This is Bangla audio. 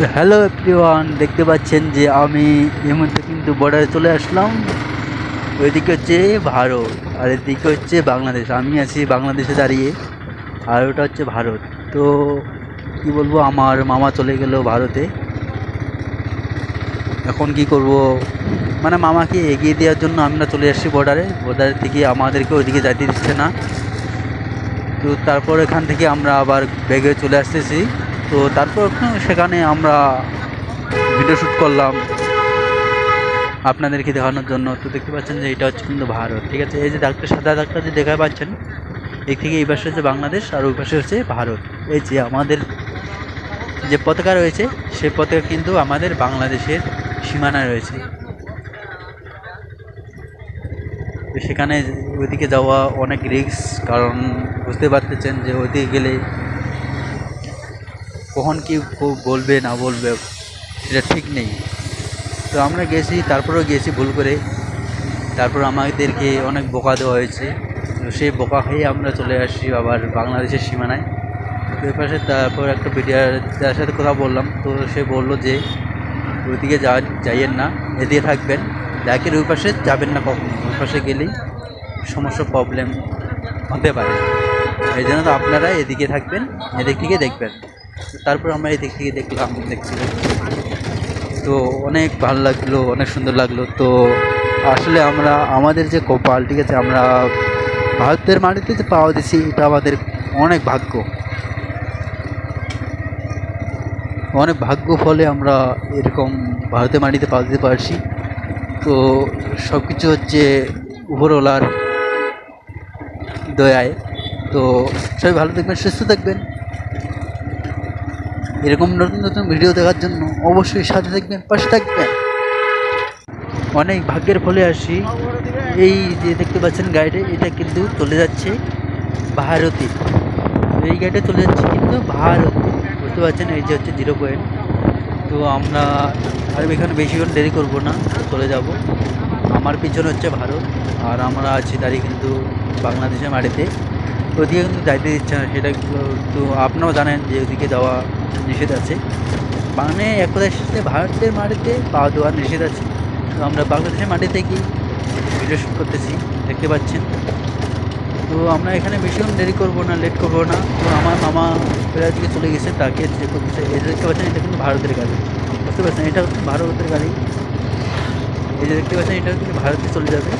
তো হ্যালো এভরিওয়ান, দেখতে পাচ্ছেন যে আমি এই মুহূর্তে কিন্তু বর্ডারে চলে আসলাম। ওইদিকে হচ্ছে ভারত আর এদিকে হচ্ছে বাংলাদেশ। আমি আছি বাংলাদেশে দাঁড়িয়ে, আর ওটা হচ্ছে ভারত। তো কি বলবো, আমার মামা চলে গেল ভারতে। এখন কি করব, মানে মামাকে এগিয়ে দেওয়ার জন্য আমরা চলে আসছি বর্ডারে থেকে আমাদেরকে ওইদিকে যাইতে দিচ্ছে না। তো তারপর এখান থেকে আমরা আবার ব্যাগে চলে আসতেছি। তো তারপর সেখানে আমরা ভিডিও শ্যুট করলাম আপনাদেরকে দেখানোর জন্য। তো দেখতে পাচ্ছেন যে এটা হচ্ছে কিন্তু ভারত, ঠিক আছে। এই যে ডাক্তার, সাদা ডাক্তার যে দেখা পাচ্ছেন, এই থেকে এই পাশে হচ্ছে বাংলাদেশ আর ওই পাশে হচ্ছে ভারত। এই যে আমাদের যে পতাকা রয়েছে, সেই পতাকা কিন্তু আমাদের বাংলাদেশের সীমানায় রয়েছে। তো সেখানে ওইদিকে যাওয়া অনেক রিস্ক, কারণ বুঝতে পারতেছেন যে ওইদিকে গেলে কখন কি বলবে না বলবে সেটা ঠিক নেই। তো আমরা গেছি, তারপরেও গেছি ভুল করে। তারপর আমাদেরকে অনেক বোকা দেওয়া হয়েছে। তো সেই বোকা খেয়ে আমরা চলে আসি আবার বাংলাদেশের সীমানায়। তো এ পাশে তারপর একটা বিডিআর তার সাথে কথা বললাম। তো সে বললো যে ওইদিকে যাইয়েন না, এদিকে থাকবেন, ডাকের ওই পাশে যাবেন না কখনো। ওই পাশে গেলেই সমস্যা, প্রবলেম হতে পারে। এই জন্য তো আপনারা এদিকে থাকবেন, এদিক থেকে দেখবেন। তারপর আমরা এদিক থেকে দেখছি। তো অনেক ভালো লাগলো, অনেক সুন্দর লাগলো। তো আসলে আমরা আমাদের যে কপাল, ঠিক আছে, আমরা ভারতের মাটিতে যে পাওয়া দিছি, এটা আমাদের অনেক ভাগ্য, অনেক ভাগ্য ফলে আমরা এরকম ভারতের মাটিতে পাওয়া দিতে পারছি। তো সব কিছু হচ্ছে উপরওয়ালার দয়ায়। তো সবাই ভালো থাকবেন, সুস্থ থাকবেন। এরকম নতুন নতুন ভিডিও দেখার জন্য অবশ্যই সাথে থাকবেন, পাশে থাকবেন। অনেক ভাগ্যের ফলে আসি। এই যে দেখতে পাচ্ছেন গাড়িটা, এটা কিন্তু চলে যাচ্ছে ভারতে। এই গাড়িটা চলে যাচ্ছে কিন্তু ভারতে, বুঝতে পারছেন। এই যে হচ্ছে 0 পয়েন্ট। তো আমরা আর এখানে বেশিক্ষণ দেরি করব না, চলে যাব। আমার পিছনে হচ্ছে ভারত, আর আমরা আছি দাঁড়িয়ে কিন্তু বাংলাদেশের মাটিতে। ওদিকে কিন্তু যাইতে দিচ্ছে না, সেটা তো আপনারাও জানেন যে ওদিকে যাওয়া নিষেধ আছে। মানে এক কথায় সাথে ভারতের মাটিতে পা দেওয়ার নিষেধ আছে। তো আমরা বাংলাদেশের মাটি থেকেই ভিডিও শ্যুট করতেছি, দেখতে পাচ্ছেন। তো আমরা এখানে বেশিক্ষণ দেরি করবো না, লেট করবো না। তো আমার মামা প্রায় দিকে চলে গেছে, তাকে চেক করতেছে। এই যে দেখতে পাচ্ছেন, এটা কিন্তু ভারতের গাড়ি, বুঝতে পারছেন। এটা হচ্ছে ভারতের গাড়ি। এই যে দেখতে পাচ্ছেন, এটা কিন্তু ভারতে চলে যাবে।